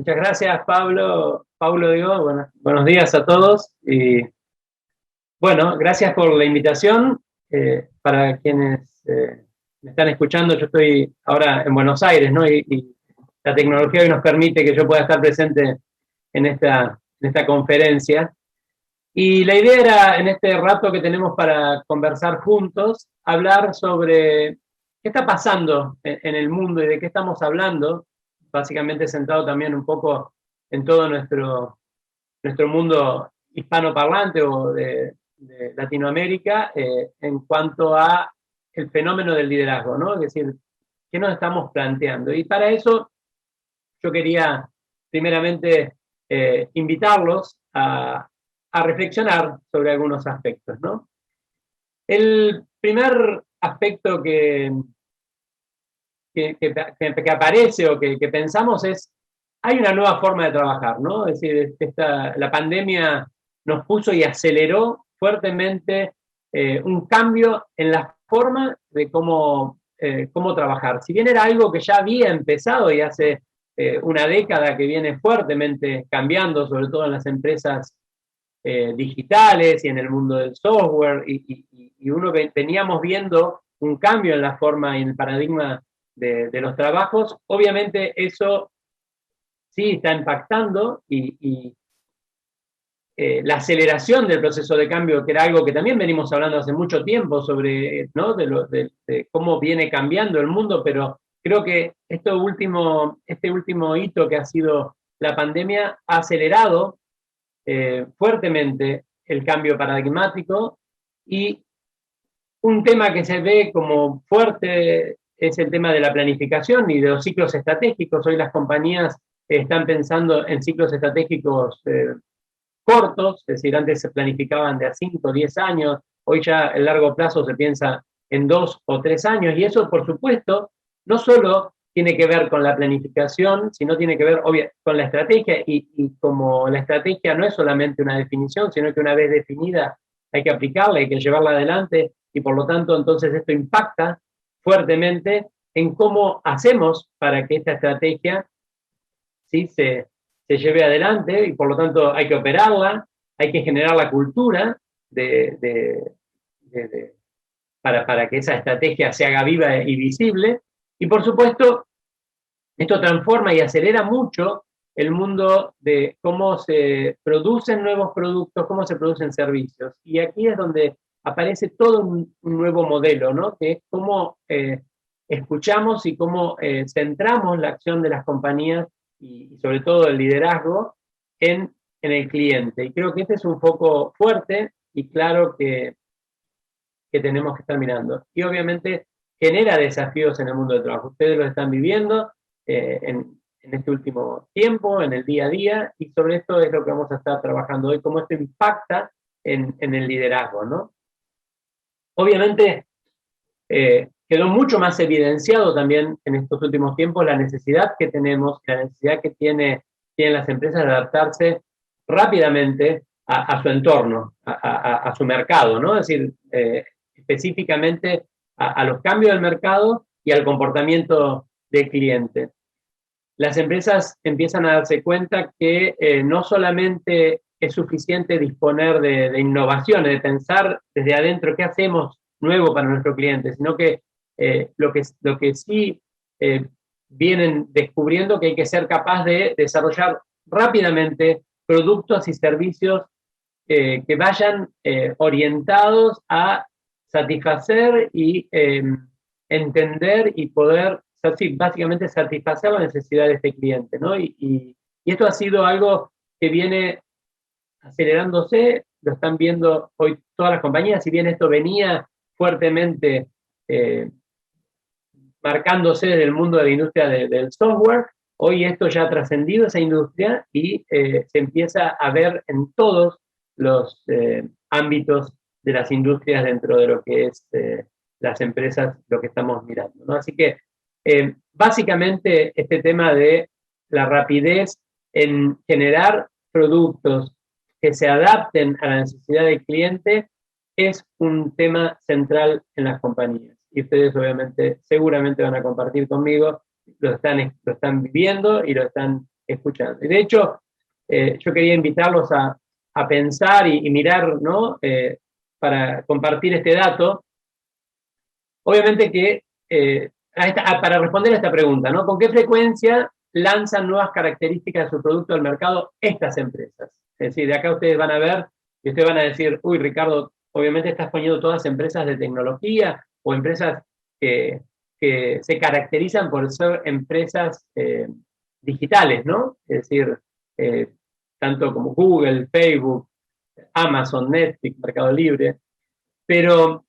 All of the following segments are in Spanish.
Muchas gracias, Pablo. Pablo, digo, buenos días a todos. Y bueno, gracias por la invitación. Para quienes me están escuchando, yo estoy ahora en Buenos Aires, ¿no? Y la tecnología hoy nos permite que yo pueda estar presente en esta conferencia. Y la idea era, en este rato que tenemos para conversar juntos, hablar sobre qué está pasando en el mundo y de qué estamos hablando, básicamente centrado también un poco en todo nuestro mundo hispanoparlante o de Latinoamérica, en cuanto a el fenómeno del liderazgo, ¿no? Es decir, ¿qué nos estamos planteando? Y para eso yo quería primeramente invitarlos a reflexionar sobre algunos aspectos, ¿no? El primer aspecto que aparece o que pensamos es, hay una nueva forma de trabajar, ¿no? Es decir, la pandemia nos puso y aceleró fuertemente un cambio en la forma de cómo trabajar. Si bien era algo que ya había empezado y hace una década que viene fuertemente cambiando, sobre todo en las empresas digitales y en el mundo del software, y veníamos viendo un cambio en la forma y en el paradigma de los trabajos. Obviamente eso sí está impactando la aceleración del proceso de cambio, que era algo que también venimos hablando hace mucho tiempo sobre, ¿no? de cómo viene cambiando el mundo, pero creo que este último hito que ha sido la pandemia ha acelerado fuertemente el cambio paradigmático, y un tema que se ve como fuerte es el tema de la planificación y de los ciclos estratégicos. Hoy las compañías están pensando en ciclos estratégicos cortos, es decir, antes se planificaban de a 5 o 10 años, hoy ya el largo plazo se piensa en 2 o 3 años, y eso, por supuesto, no solo tiene que ver con la planificación, sino tiene que ver con la estrategia, y como la estrategia no es solamente una definición, sino que una vez definida hay que aplicarla, hay que llevarla adelante, y por lo tanto entonces esto impacta fuertemente en cómo hacemos para que esta estrategia, ¿sí?, se lleve adelante, y por lo tanto hay que operarla, hay que generar la cultura de, de, de, para que esa estrategia se haga viva y visible, y por supuesto esto transforma y acelera mucho el mundo de cómo se producen nuevos productos, cómo se producen servicios. Y aquí es donde aparece todo un nuevo modelo, ¿no? Que es cómo escuchamos y cómo centramos la acción de las compañías y sobre todo el liderazgo en el cliente. Y creo que este es un foco fuerte y claro que tenemos que estar mirando. Y obviamente genera desafíos en el mundo del trabajo. Ustedes lo están viviendo en este último tiempo, en el día a día, y sobre esto es lo que vamos a estar trabajando hoy, cómo esto impacta en el liderazgo, ¿no? Obviamente quedó mucho más evidenciado también en estos últimos tiempos la necesidad que tenemos, la necesidad que tienen las empresas de adaptarse rápidamente a su entorno, a su mercado, ¿no? Es decir, específicamente a los cambios del mercado y al comportamiento del cliente. Las empresas empiezan a darse cuenta que no solamente es suficiente disponer de innovaciones, de pensar desde adentro qué hacemos nuevo para nuestro cliente, sino que lo que sí vienen descubriendo que hay que ser capaz de desarrollar rápidamente productos y servicios que vayan orientados a satisfacer y entender y poder, sí, básicamente satisfacer la necesidad de este cliente, ¿no? Y esto ha sido algo que viene acelerándose, lo están viendo hoy todas las compañías, si bien esto venía fuertemente eh, marcándose desde el mundo de la industria del software, hoy esto ya ha trascendido esa industria y se empieza a ver en todos los ámbitos de las industrias dentro de lo que es las empresas, lo que estamos mirando, ¿no? Así que básicamente este tema de la rapidez en generar productos que se adapten a la necesidad del cliente es un tema central en las compañías. Y ustedes obviamente, seguramente van a compartir conmigo, lo están viviendo y lo están escuchando. Y de hecho, yo quería invitarlos a pensar y mirar, ¿no? Para compartir este dato. Obviamente que, para responder a esta pregunta, ¿no? ¿Con qué frecuencia lanzan nuevas características de su producto al mercado estas empresas? Es decir, de acá ustedes van a ver y ustedes van a decir, uy, Ricardo, obviamente estás poniendo todas empresas de tecnología o empresas que, que se caracterizan por ser empresas digitales, ¿no? Es decir, eh, tanto como Google, Facebook, Amazon, Netflix, Mercado Libre, pero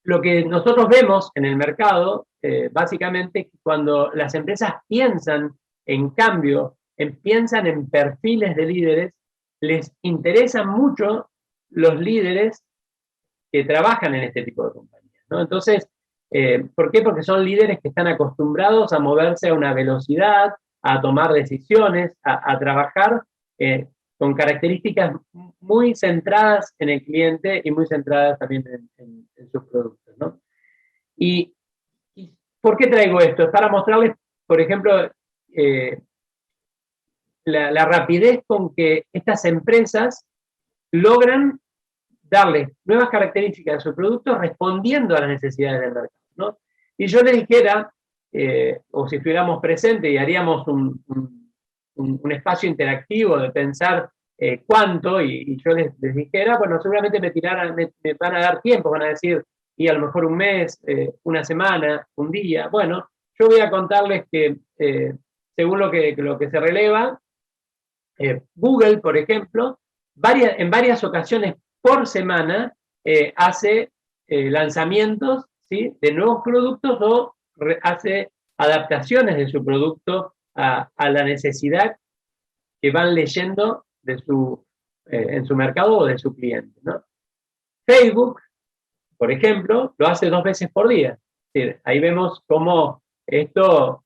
lo que nosotros vemos en el mercado, básicamente, cuando las empresas piensan en cambio, piensan en perfiles de líderes, les interesan mucho los líderes que trabajan en este tipo de compañías, ¿no? Entonces, ¿por qué? Porque son líderes que están acostumbrados a moverse a una velocidad, a tomar decisiones, a trabajar con características muy centradas en el cliente y muy centradas también en sus productos, ¿no? Y, y ¿por qué traigo esto? Es para mostrarles, por ejemplo, la rapidez con que estas empresas logran darle nuevas características a su producto respondiendo a las necesidades del mercado, ¿no? Y yo les dijera, o si estuviéramos presentes y haríamos un espacio interactivo de pensar cuánto, y yo les dijera, bueno, seguramente me van a dar tiempo, van a decir, y a lo mejor un mes, una semana, un día. Bueno, yo voy a contarles que según lo que se releva, Google, por ejemplo, en varias ocasiones por semana hace lanzamientos, ¿sí?, de nuevos productos o hace adaptaciones de su producto a la necesidad que van leyendo en su mercado o de su cliente, ¿no? Facebook, por ejemplo, lo hace 2 veces por día. Es decir, ahí vemos cómo esto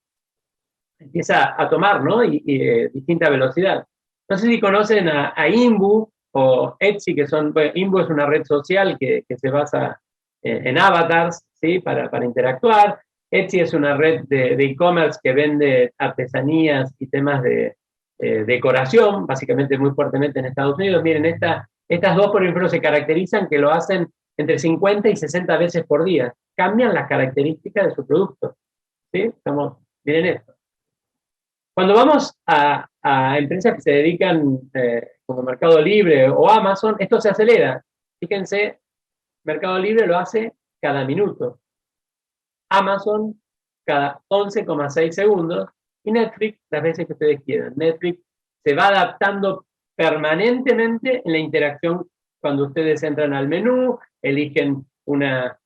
empieza a tomar, ¿no? Distinta velocidad. No sé si conocen a Imbu o Etsy, que son, bueno, Imbu es una red social que se basa en avatars, ¿sí?, para interactuar. Etsy es una red de e-commerce que vende artesanías y temas de decoración, básicamente muy fuertemente en Estados Unidos. Miren, estas dos, por ejemplo, se caracterizan que lo hacen entre 50 y 60 veces por día. Cambian las características de su producto, ¿sí? Miren esto. Cuando vamos a empresas que se dedican como Mercado Libre o Amazon, esto se acelera. Fíjense, Mercado Libre lo hace cada minuto. Amazon cada 11,6 segundos. Y Netflix las veces que ustedes quieran. Netflix se va adaptando permanentemente en la interacción cuando ustedes entran al menú, eligen una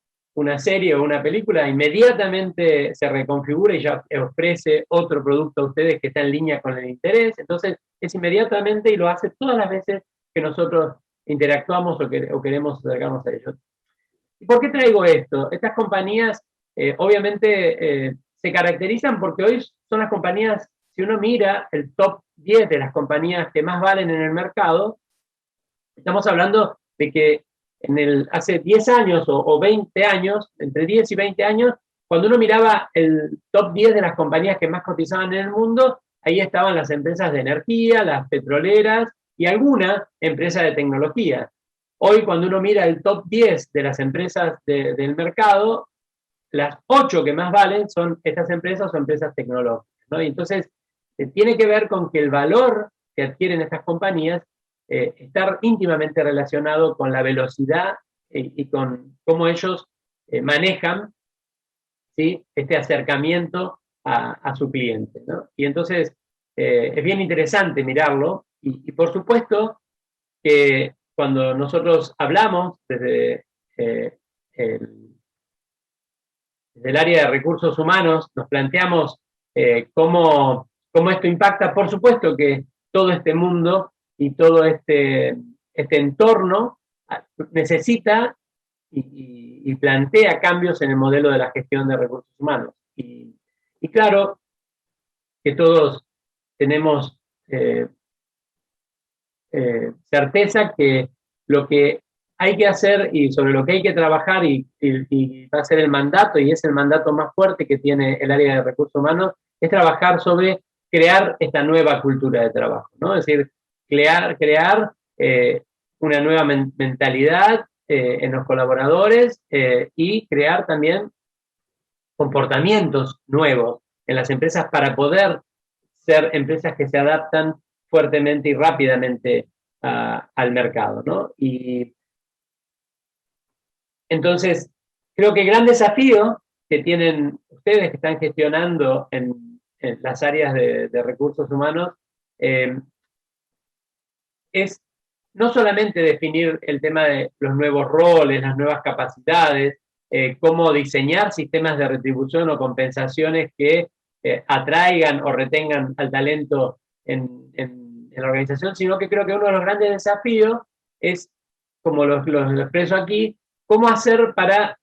serie o una película, inmediatamente se reconfigura y ya ofrece otro producto a ustedes que está en línea con el interés. Entonces, es inmediatamente y lo hace todas las veces que nosotros interactuamos o queremos acercarnos a ellos. ¿Y por qué traigo esto? Estas compañías, obviamente, se caracterizan porque hoy son las compañías, si uno mira el top 10 de las compañías que más valen en el mercado, estamos hablando de que hace 10 años o 20 años, entre 10 y 20 años, cuando uno miraba el top 10 de las compañías que más cotizaban en el mundo, ahí estaban las empresas de energía, las petroleras y alguna empresa de tecnología. Hoy, cuando uno mira el top 10 de las empresas del mercado, las 8 que más valen son estas empresas o empresas tecnológicas, ¿no? Y entonces, tiene que ver con que el valor que adquieren estas compañías está íntimamente relacionado con la velocidad y con cómo ellos manejan, ¿sí?, este acercamiento a su cliente, ¿no? Y entonces, es bien interesante mirarlo y por supuesto que cuando nosotros hablamos desde el área de recursos humanos, nos planteamos cómo esto impacta, por supuesto que todo este mundo y todo este entorno necesita y plantea cambios en el modelo de la gestión de recursos humanos. Y claro que todos tenemos certeza que lo que hay que hacer y sobre lo que hay que trabajar y va a ser el mandato, y es el mandato más fuerte que tiene el área de recursos humanos, es trabajar sobre crear esta nueva cultura de trabajo, ¿no? Es decir, crear una nueva mentalidad en los colaboradores y crear también comportamientos nuevos en las empresas para poder ser empresas que se adaptan fuertemente y rápidamente al mercado, ¿no? Y entonces, creo que el gran desafío que tienen ustedes que están gestionando en las áreas de recursos humanos es no solamente definir el tema de los nuevos roles, las nuevas capacidades, cómo diseñar sistemas de retribución o compensaciones que atraigan o retengan al talento en la organización, sino que creo que uno de los grandes desafíos es, como lo expreso aquí, cómo hacer para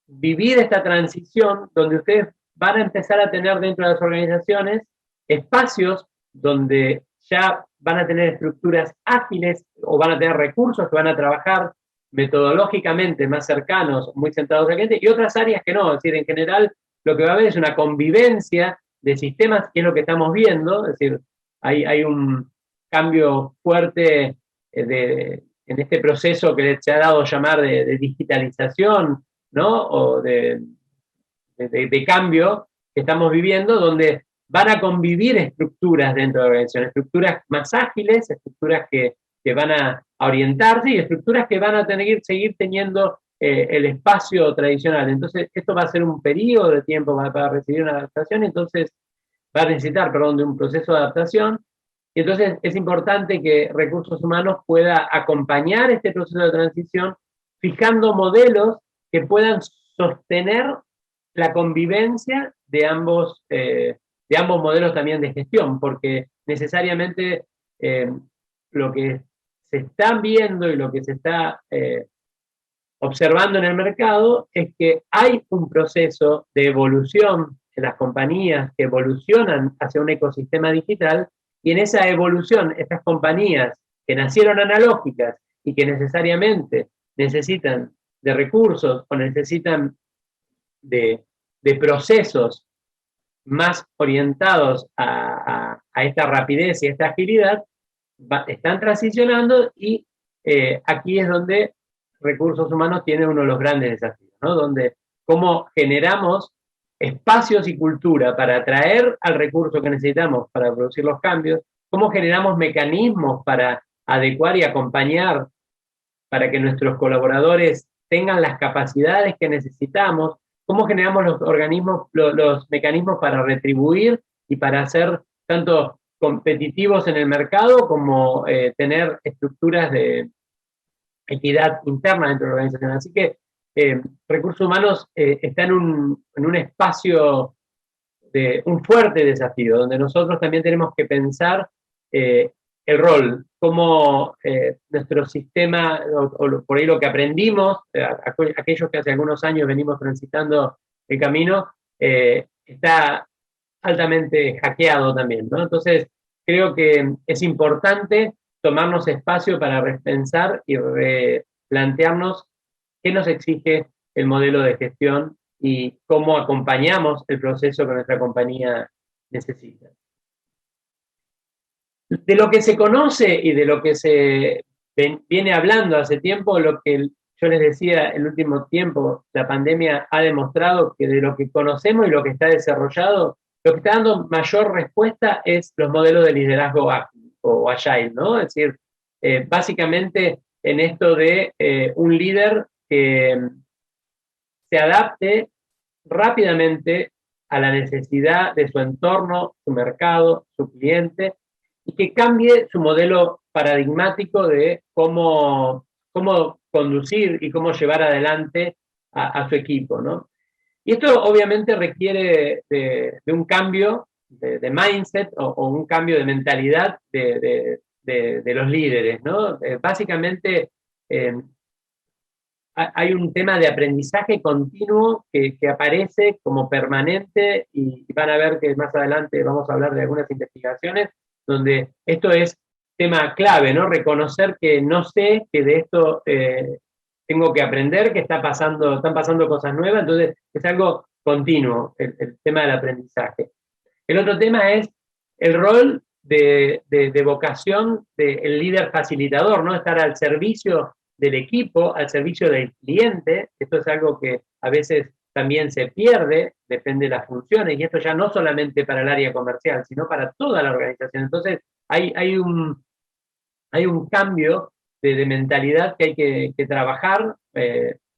vivir esta transición donde ustedes van a empezar a tener dentro de las organizaciones espacios donde ya van a tener estructuras ágiles o van a tener recursos que van a trabajar metodológicamente más cercanos, muy centrados en el cliente, y otras áreas que no. Es decir, en general lo que va a haber es una convivencia de sistemas, que es lo que estamos viendo. Es decir, hay un cambio fuerte en este proceso que se ha dado a llamar de digitalización, ¿no? O de cambio que estamos viviendo, donde van a convivir estructuras dentro de la organización, estructuras más ágiles, estructuras que van a orientarse y estructuras que van a seguir teniendo el espacio tradicional. Entonces, esto va a ser un periodo de tiempo para recibir una adaptación, entonces va a necesitar, perdón, de un proceso de adaptación. Y entonces es importante que recursos humanos pueda acompañar este proceso de transición, fijando modelos que puedan sostener la convivencia de ambos modelos también de gestión, porque necesariamente lo que se está viendo y lo que se está observando en el mercado es que hay un proceso de evolución en las compañías que evolucionan hacia un ecosistema digital, y en esa evolución estas compañías que nacieron analógicas y que necesariamente necesitan de recursos o necesitan de procesos más orientados a esta rapidez y a esta agilidad, están transicionando, y aquí es donde recursos humanos tiene uno de los grandes desafíos, ¿no? Donde cómo generamos espacios y cultura para atraer al recurso que necesitamos para producir los cambios, cómo generamos mecanismos para adecuar y acompañar para que nuestros colaboradores tengan las capacidades que necesitamos, cómo generamos los mecanismos para retribuir y para ser tanto competitivos en el mercado como tener estructuras de equidad interna dentro de la organización. Así que recursos humanos está en un espacio de un fuerte desafío, donde nosotros también tenemos que pensar el rol, cómo nuestro sistema, o por ahí lo que aprendimos, aquellos que hace algunos años venimos transitando el camino, está altamente hackeado también, ¿no? Entonces, creo que es importante tomarnos espacio para repensar y replantearnos qué nos exige el modelo de gestión y cómo acompañamos el proceso que nuestra compañía necesita. De lo que se conoce y de lo que se viene hablando hace tiempo, lo que yo les decía, el último tiempo, la pandemia ha demostrado que de lo que conocemos y lo que está desarrollado, lo que está dando mayor respuesta es los modelos de liderazgo ágil o agile, ¿no? Es decir, básicamente en esto de un líder que se adapte rápidamente a la necesidad de su entorno, su mercado, su cliente, y que cambie su modelo paradigmático de cómo conducir y cómo llevar adelante a su equipo, ¿no? Y esto obviamente requiere de un cambio de mindset o un cambio de mentalidad de los líderes, ¿no? Básicamente hay un tema de aprendizaje continuo que aparece como permanente, y van a ver que más adelante vamos a hablar de algunas investigaciones donde esto es tema clave, ¿no? Reconocer que no sé, que de esto tengo que aprender, que están pasando cosas nuevas, entonces es algo continuo el tema del aprendizaje. El otro tema es el rol de vocación del líder facilitador, ¿no? Estar al servicio del equipo, al servicio del cliente. Esto es algo que a veces también se pierde, depende de las funciones, y esto ya no solamente para el área comercial, sino para toda la organización. Entonces, hay un cambio de mentalidad que hay que trabajar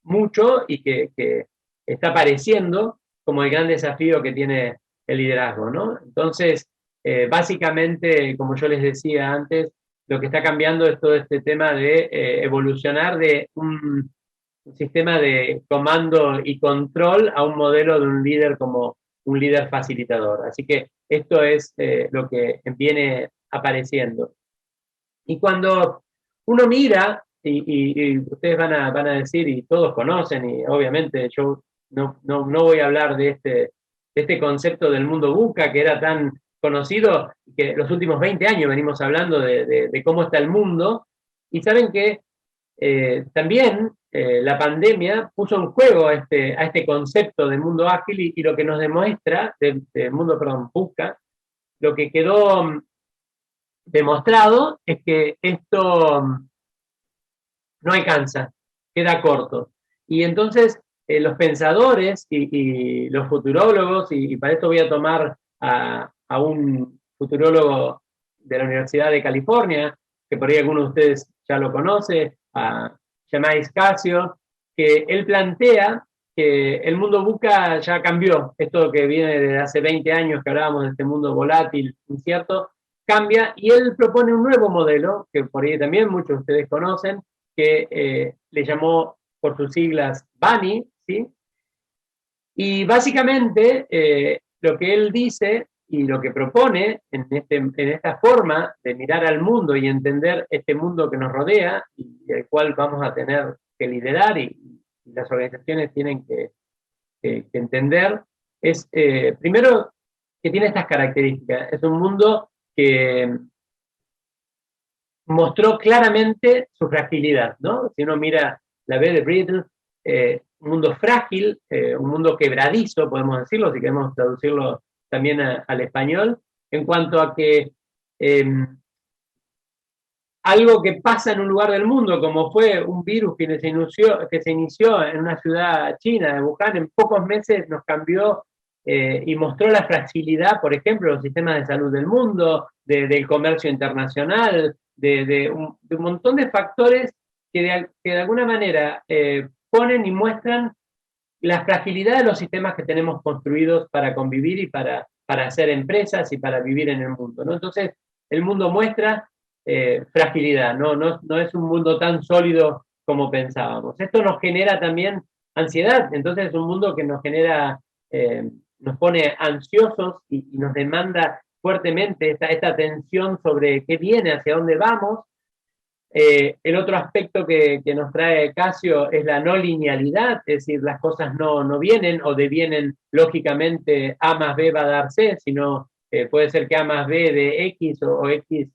mucho y que está apareciendo como el gran desafío que tiene el liderazgo, ¿no? Entonces, básicamente, como yo les decía antes, lo que está cambiando es todo este tema de evolucionar de un sistema de comando y control a un modelo de un líder como un líder facilitador. Así que esto es lo que viene apareciendo. Y cuando uno mira, y ustedes van a decir, y todos conocen, y obviamente yo no voy a hablar de este concepto del mundo VUCA que era tan conocido, que los últimos 20 años venimos hablando de cómo está el mundo, y saben que también la pandemia puso en juego a este concepto de mundo ágil y lo que nos demuestra, de mundo, perdón, VUCA, lo que quedó demostrado es que esto no alcanza, queda corto. Y entonces los pensadores y los futurólogos, y para esto voy a tomar a un futurólogo de la Universidad de California, que por ahí algunos de ustedes ya lo conoce, a Yamais Casio, que él plantea que el mundo VUCA ya cambió, esto que viene desde hace 20 años que hablábamos de este mundo volátil, incierto, cambia y él propone un nuevo modelo, que por ahí también muchos de ustedes conocen, que le llamó por sus siglas BANI, ¿sí? Y básicamente lo que él dice y lo que propone en esta forma de mirar al mundo y entender este mundo que nos rodea y el cual vamos a tener que liderar y las organizaciones tienen que entender, es primero que tiene estas características. Es un mundo que mostró claramente su fragilidad, ¿no? Si uno mira la B de Brittle, un mundo frágil, un mundo quebradizo, podemos decirlo, si queremos traducirlo también al español, en cuanto a que algo que pasa en un lugar del mundo, como fue un virus que se inició en una ciudad china, de Wuhan, en pocos meses nos cambió y mostró la fragilidad, por ejemplo, de los sistemas de salud del mundo, del comercio internacional, de un montón de factores que de alguna manera ponen y muestran la fragilidad de los sistemas que tenemos construidos para convivir y para hacer empresas y para vivir en el mundo, ¿no? Entonces, el mundo muestra fragilidad, no es un mundo tan sólido como pensábamos. Esto nos genera también ansiedad, entonces es un mundo que nos genera, nos pone ansiosos y nos demanda fuertemente esta tensión sobre qué viene, hacia dónde vamos. El otro aspecto que nos trae Casio es la no linealidad, es decir, las cosas no vienen o devienen lógicamente A más B va a dar C, sino puede ser que A más B de X o X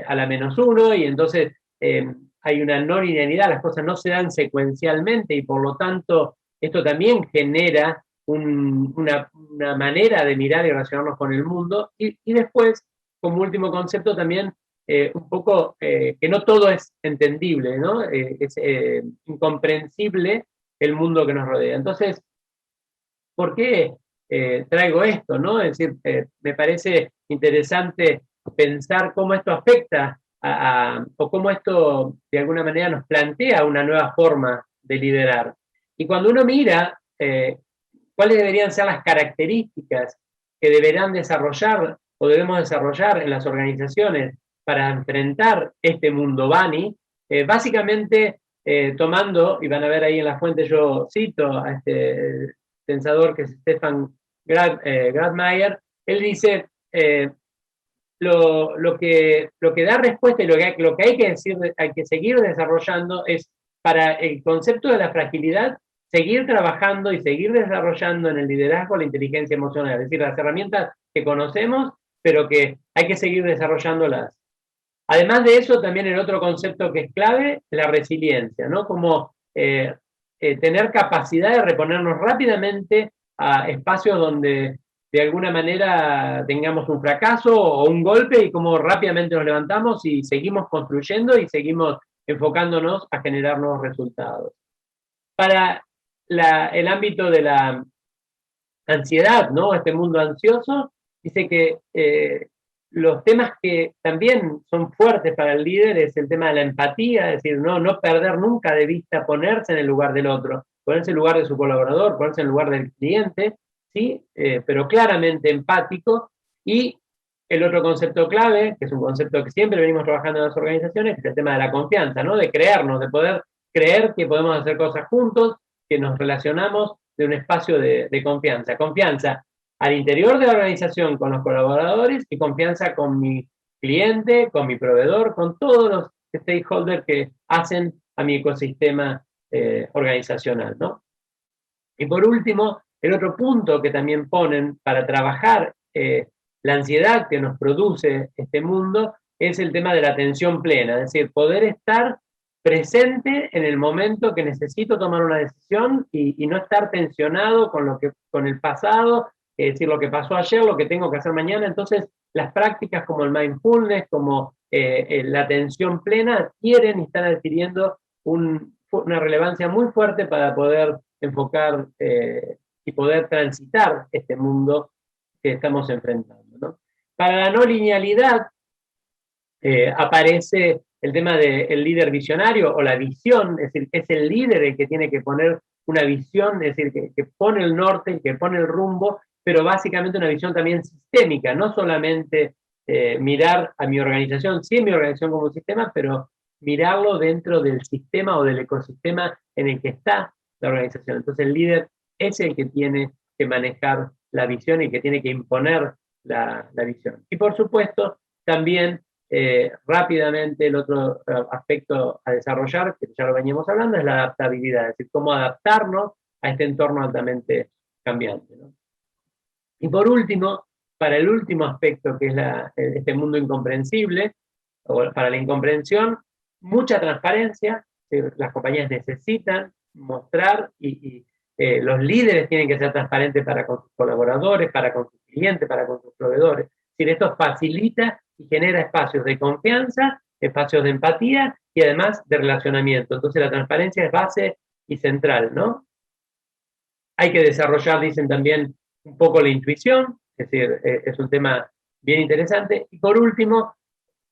a la menos 1, y entonces hay una no linealidad, las cosas no se dan secuencialmente y por lo tanto esto también genera una manera de mirar y relacionarnos con el mundo. Y después, como último concepto también, un poco que no todo es entendible, ¿no? Es incomprensible el mundo que nos rodea. Entonces, ¿por qué traigo esto, no? Es decir, me parece interesante pensar cómo esto afecta o cómo esto de alguna manera nos plantea una nueva forma de liderar. Y cuando uno mira cuáles deberían ser las características que deberán desarrollar o debemos desarrollar en las organizaciones para enfrentar este mundo BANI, básicamente tomando, y van a ver ahí en la fuente yo cito a este pensador que es Stefan Gradmeier, él dice lo que da respuesta y lo que hay que seguir desarrollando es para el concepto de la fragilidad, seguir trabajando y seguir desarrollando en el liderazgo la inteligencia emocional, es decir, las herramientas que conocemos, pero que hay que seguir desarrollándolas. Además de eso, también el otro concepto que es clave, la resiliencia, ¿no? Como tener capacidad de reponernos rápidamente a espacios donde de alguna manera tengamos un fracaso o un golpe y cómo rápidamente nos levantamos y seguimos construyendo y seguimos enfocándonos a generar nuevos resultados. Para el ámbito de la ansiedad, ¿no? Este mundo ansioso, dice que los temas que también son fuertes para el líder es el tema de la empatía, es decir, no perder nunca de vista, ponerse en el lugar del otro, ponerse en el lugar de su colaborador, ponerse en el lugar del cliente, ¿sí? Pero claramente empático. Y el otro concepto clave, que es un concepto que siempre venimos trabajando en las organizaciones, es el tema de la confianza, ¿no? De creernos, de poder creer que podemos hacer cosas juntos, que nos relacionamos de un espacio de confianza. Confianza al interior de la organización con los colaboradores y confianza con mi cliente, con mi proveedor, con todos los stakeholders que hacen a mi ecosistema organizacional, ¿no? Y por último, el otro punto que también ponen para trabajar la ansiedad que nos produce este mundo es el tema de la atención plena, es decir, poder estar presente en el momento que necesito tomar una decisión y no estar tensionado con el pasado, es decir, lo que pasó ayer, lo que tengo que hacer mañana. Entonces, las prácticas como el mindfulness, como la atención plena, adquieren y están adquiriendo una relevancia muy fuerte para poder enfocar y poder transitar este mundo que estamos enfrentando, ¿no? Para la no linealidad aparece el tema del líder visionario o la visión, es decir, es el líder el que tiene que poner una visión, es decir, que pone el norte, que pone el rumbo, pero básicamente una visión también sistémica, no solamente mirar a mi organización, sí mi organización como un sistema, pero mirarlo dentro del sistema o del ecosistema en el que está la organización. Entonces el líder es el que tiene que manejar la visión y que tiene que imponer la visión. Y por supuesto, también rápidamente el otro aspecto a desarrollar, que ya lo veníamos hablando, es la adaptabilidad, es decir, cómo adaptarnos a este entorno altamente cambiante, ¿no? Y por último, para el último aspecto, que es este mundo incomprensible, o para la incomprensión, mucha transparencia. Las compañías necesitan mostrar y los líderes tienen que ser transparentes para con sus colaboradores, para con sus clientes, para con sus proveedores. Es decir, esto facilita y genera espacios de confianza, espacios de empatía y además de relacionamiento. Entonces la transparencia es base y central, ¿no? Hay que desarrollar, dicen también, un poco la intuición, es decir, es un tema bien interesante. Y por último,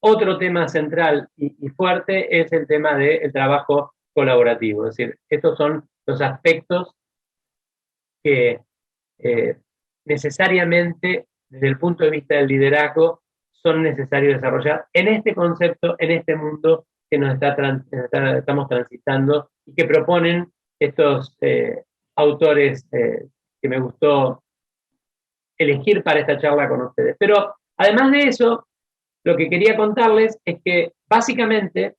otro tema central y fuerte es el tema del trabajo colaborativo. Es decir, estos son los aspectos que necesariamente, desde el punto de vista del liderazgo, son necesarios desarrollar en este concepto, en este mundo que estamos transitando y que proponen estos autores que me gustó elegir para esta charla con ustedes. Pero además de eso, lo que quería contarles es que básicamente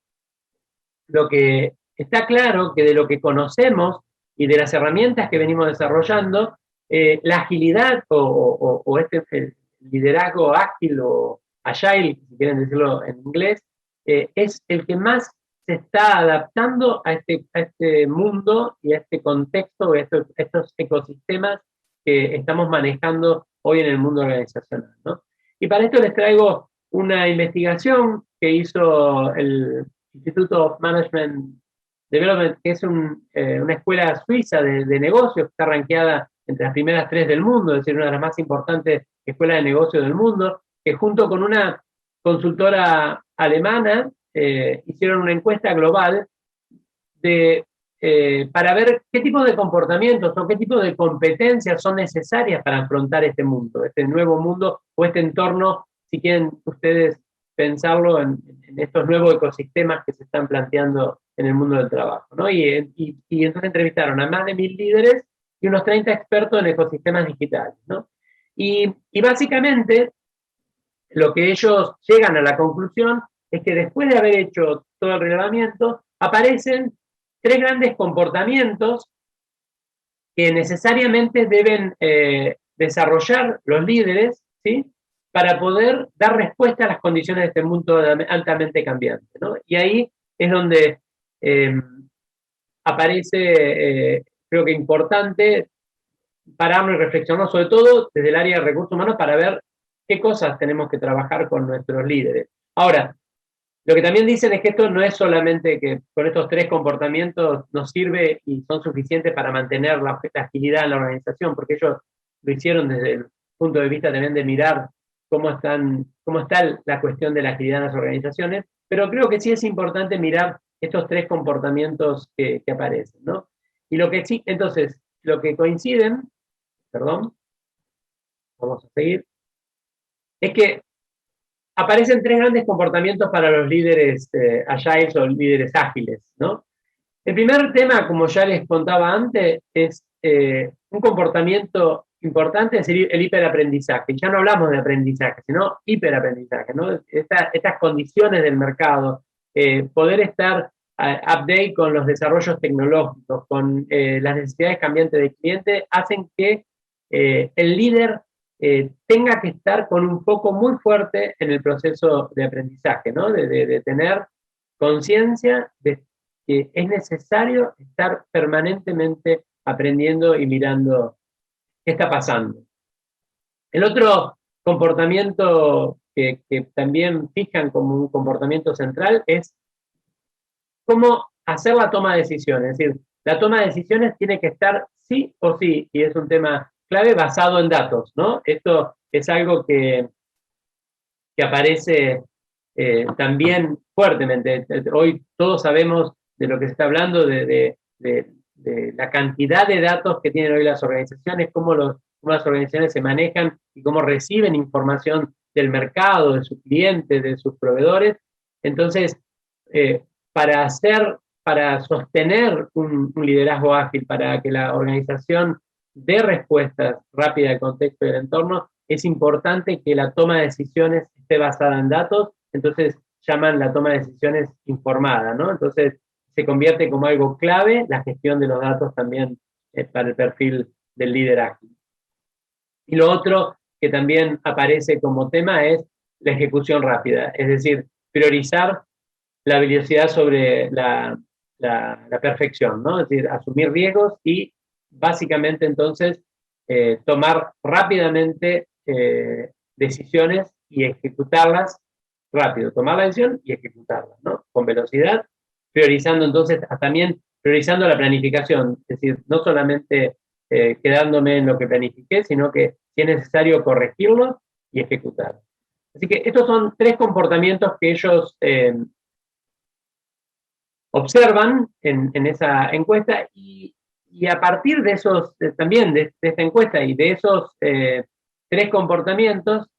lo que está claro que de lo que conocemos y de las herramientas que venimos desarrollando, la agilidad o este el liderazgo ágil o agile, si quieren decirlo en inglés, es el que más se está adaptando a este mundo y a este contexto, a estos ecosistemas que estamos manejando hoy en el mundo organizacional, ¿no? Y para esto les traigo una investigación que hizo el Instituto of Management Development, que es una escuela suiza de negocios, que está rankeada entre las primeras 3 del mundo, es decir, una de las más importantes escuelas de negocios del mundo, que junto con una consultora alemana hicieron una encuesta global para ver qué tipo de comportamientos o qué tipo de competencias son necesarias para afrontar este mundo, este nuevo mundo o este entorno, si quieren ustedes pensarlo en estos nuevos ecosistemas que se están planteando en el mundo del trabajo, ¿no? Y entonces entrevistaron a más de 1000 líderes y unos 30 expertos en ecosistemas digitales, ¿no? Y básicamente lo que ellos llegan a la conclusión es que después de haber hecho todo el relevamiento, aparecen 3 grandes comportamientos que necesariamente deben desarrollar los líderes, ¿sí? Para poder dar respuesta a las condiciones de este mundo altamente cambiante, ¿no? Y ahí es donde aparece, creo que importante, pararnos y reflexionar, sobre todo desde el área de recursos humanos, para ver qué cosas tenemos que trabajar con nuestros líderes. Ahora, lo que también dicen es que esto no es solamente que con estos 3 comportamientos nos sirve y son suficientes para mantener la agilidad en la organización, porque ellos lo hicieron desde el punto de vista también de mirar cómo está la cuestión de la agilidad en las organizaciones, pero creo que sí es importante mirar estos 3 comportamientos que aparecen, ¿no? Y lo que sí, entonces, lo que coinciden, perdón, vamos a seguir, es que aparecen 3 grandes comportamientos para los líderes agiles o líderes ágiles, ¿no? El primer tema, como ya les contaba antes, es un comportamiento importante, es el hiperaprendizaje. Ya no hablamos de aprendizaje, sino hiperaprendizaje, ¿no? Estas condiciones del mercado, poder estar update con los desarrollos tecnológicos, con las necesidades cambiantes del cliente, hacen que el líder tenga que estar con un foco muy fuerte en el proceso de aprendizaje, ¿no? De tener conciencia de que es necesario estar permanentemente aprendiendo y mirando qué está pasando. El otro comportamiento que también fijan como un comportamiento central es cómo hacer la toma de decisiones. Es decir, la toma de decisiones tiene que estar sí o sí, y es un tema clave basado en datos, ¿no? Esto es algo que aparece también fuertemente. Hoy todos sabemos de lo que se está hablando, de la cantidad de datos que tienen hoy las organizaciones, cómo las organizaciones se manejan y cómo reciben información del mercado, de sus clientes, de sus proveedores. Entonces, eh, para sostener un liderazgo ágil, para que la organización dé respuestas rápidas al contexto y al entorno, es importante que la toma de decisiones esté basada en datos, entonces llaman la toma de decisiones informada, ¿no? Entonces se convierte como algo clave la gestión de los datos también para el perfil del líder ágil. Y lo otro que también aparece como tema es la ejecución rápida, es decir, priorizar la velocidad sobre la perfección, ¿no? Es decir, asumir riesgos y básicamente entonces tomar rápidamente decisiones y ejecutarlas rápido, tomar la decisión y ejecutarla, ¿no? Con velocidad, priorizando entonces, también priorizando la planificación, es decir, no solamente quedándome en lo que planifiqué, sino que si es necesario corregirlo y ejecutarlo. Así que estos son 3 comportamientos que ellos observan en esa encuesta y a partir de esos, también de esta encuesta y de esos 3 comportamientos,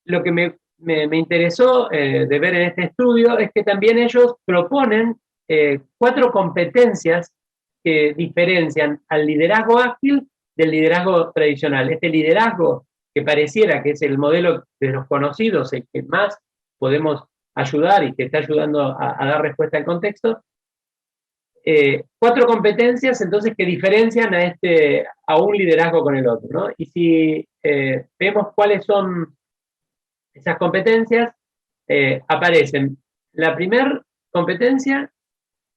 lo que me interesó de ver en este estudio es que también ellos proponen 4 competencias que diferencian al liderazgo ágil del liderazgo tradicional. Este liderazgo que pareciera que es el modelo de los conocidos, el que más podemos ayudar y que está ayudando a dar respuesta al contexto, 4 competencias entonces que diferencian a un liderazgo con el otro, ¿no? Y si vemos cuáles son esas competencias, aparecen. La primera competencia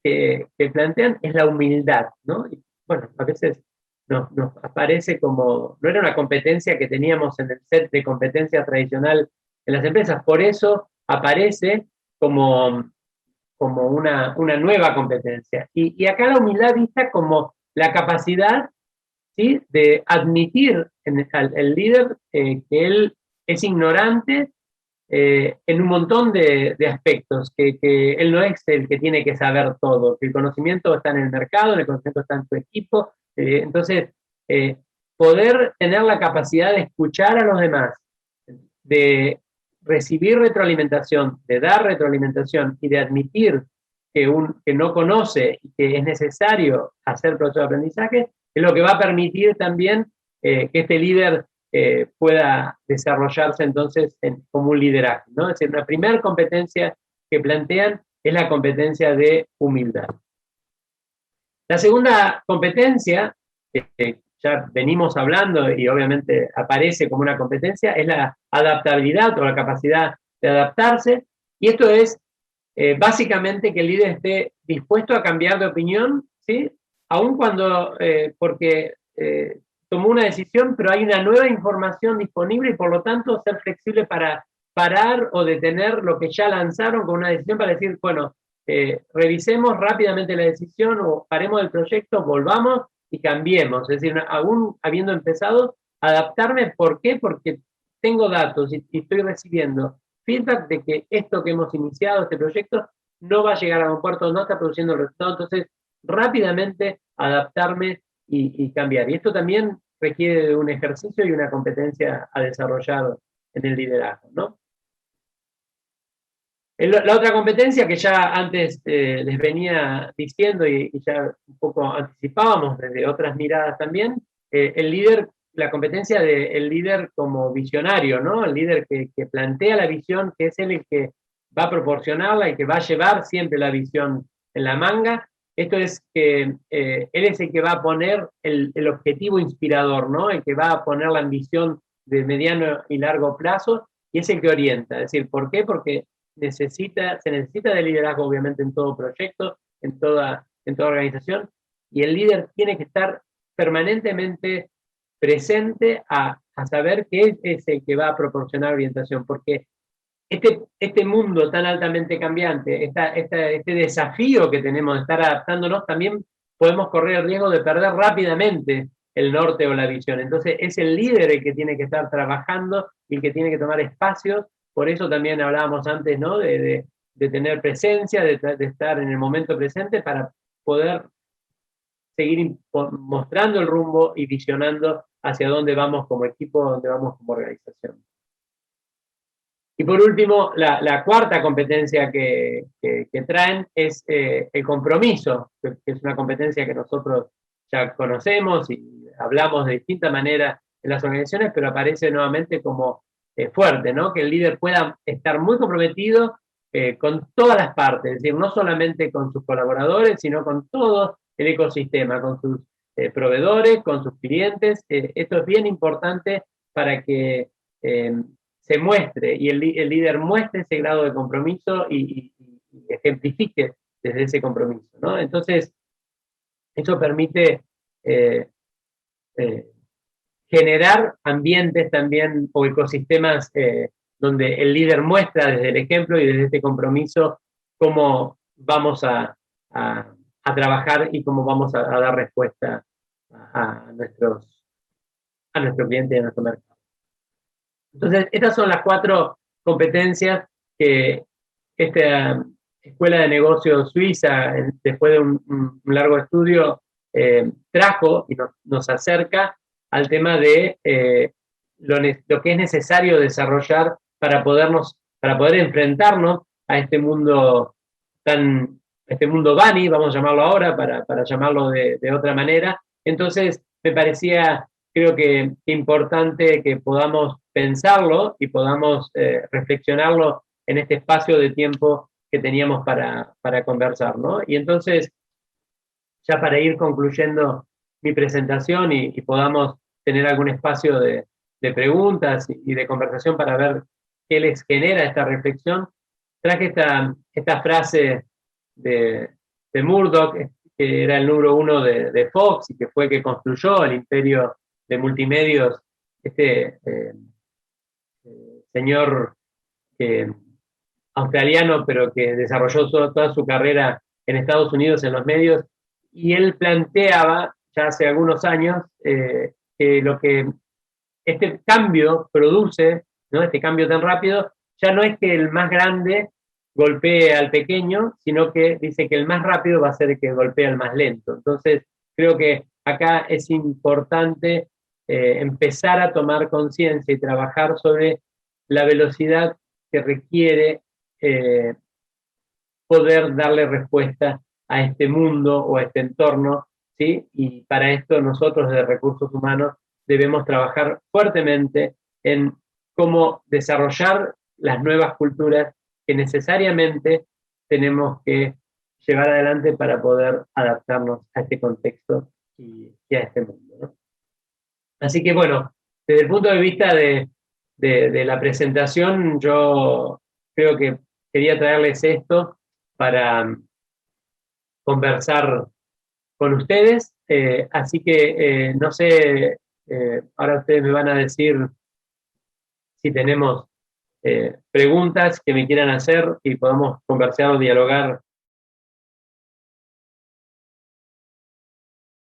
que plantean es la humildad, ¿no? Y, bueno, a veces nos aparece como, no era una competencia que teníamos en el set de competencia tradicional en las empresas, por eso aparece como una nueva competencia. Y acá la humildad vista como la capacidad, ¿sí?, de admitir al líder que él es ignorante en un montón de aspectos, que él no es el que tiene que saber todo, que el conocimiento está en el mercado, el conocimiento está en su equipo, entonces poder tener la capacidad de escuchar a los demás, de recibir retroalimentación, de dar retroalimentación y de admitir que no conoce y que es necesario hacer proceso de aprendizaje, es lo que va a permitir también que este líder pueda desarrollarse entonces como un liderazgo, ¿no? Es decir, la primera competencia que plantean es la competencia de humildad. La segunda competencia, que ya venimos hablando y obviamente aparece como una competencia, es la adaptabilidad o la capacidad de adaptarse, y esto es básicamente que el líder esté dispuesto a cambiar de opinión, ¿sí? Aun cuando, porque tomó una decisión, pero hay una nueva información disponible y por lo tanto ser flexible para parar o detener lo que ya lanzaron con una decisión para decir, bueno, revisemos rápidamente la decisión o paremos el proyecto, volvamos y cambiemos. Es decir, aún habiendo empezado, adaptarme. ¿Por qué? Porque tengo datos y estoy recibiendo feedback de que esto que hemos iniciado, este proyecto, no va a llegar a un puerto, no está produciendo el resultado. Entonces, rápidamente adaptarme y cambiar. Y esto también requiere de un ejercicio y una competencia a desarrollar en el liderazgo, ¿no? La otra competencia que ya antes les venía diciendo y ya un poco anticipábamos desde otras miradas también, el líder, la competencia del líder como visionario, ¿no? El líder que plantea la visión, que es él el que va a proporcionarla y que va a llevar siempre la visión en la manga. Esto es que él es el que va a poner el objetivo inspirador, ¿no? El que va a poner la ambición de mediano y largo plazo y es el que orienta. Es decir, ¿por qué? Porque se necesita de liderazgo, obviamente, en todo proyecto, en toda organización, y el líder tiene que estar permanentemente presente a saber que es el que va a proporcionar orientación, porque este mundo tan altamente cambiante, este desafío que tenemos de estar adaptándonos, también podemos correr el riesgo de perder rápidamente el norte o la visión. Entonces es el líder el que tiene que estar trabajando y el que tiene que tomar espacios. Por eso también hablábamos antes, ¿no? De tener presencia, de estar en el momento presente para poder seguir mostrando el rumbo y visionando hacia dónde vamos como equipo, dónde vamos como organización. Y por último, la cuarta competencia que traen es el compromiso, que es una competencia que nosotros ya conocemos y hablamos de distinta manera en las organizaciones, pero aparece nuevamente como fuerte, ¿no? Que el líder pueda estar muy comprometido con todas las partes, es decir, no solamente con sus colaboradores, sino con todo el ecosistema, con sus proveedores, con sus clientes. Esto es bien importante para que se muestre y el líder muestre ese grado de compromiso y ejemplifique desde ese compromiso, ¿no? Entonces, eso permite eh, eh, generar ambientes también o ecosistemas donde el líder muestra desde el ejemplo y desde este compromiso cómo vamos a trabajar y cómo vamos a dar respuesta a nuestros clientes y a nuestro mercado. Entonces, estas son las cuatro competencias que esta escuela de negocios suiza, después de un largo estudio, trajo y nos acerca al tema de lo que es necesario desarrollar para poder enfrentarnos a este mundo este mundo bunny, vamos a llamarlo ahora, para llamarlo de otra manera. Entonces, me parecía, creo que importante que podamos pensarlo y podamos reflexionarlo en este espacio de tiempo que teníamos para conversar, ¿no? Y entonces, ya para ir concluyendo mi presentación y podamos tener algún espacio de preguntas y de conversación para ver qué les genera esta reflexión, traje esta frase de Murdoch, que era el número uno de Fox y que fue el que construyó el imperio de multimedios, este señor australiano, pero que desarrolló toda su carrera en Estados Unidos en los medios, y él planteaba ya hace algunos años que lo que este cambio produce, ¿no? Este cambio tan rápido, ya no es que el más grande golpee al pequeño, sino que dice que el más rápido va a ser el que golpee al más lento. Entonces, creo que acá es importante empezar a tomar conciencia y trabajar sobre la velocidad que requiere poder darle respuesta a este mundo o a este entorno, ¿sí? Y para esto nosotros de recursos humanos debemos trabajar fuertemente en cómo desarrollar las nuevas culturas que necesariamente tenemos que llevar adelante para poder adaptarnos a este contexto y a este mundo, ¿no? Así que bueno, desde el punto de vista de la presentación, yo creo que quería traerles esto para conversar con ustedes. Así que no sé, Ahora ustedes me van a decir si tenemos preguntas que me quieran hacer y podamos conversar o dialogar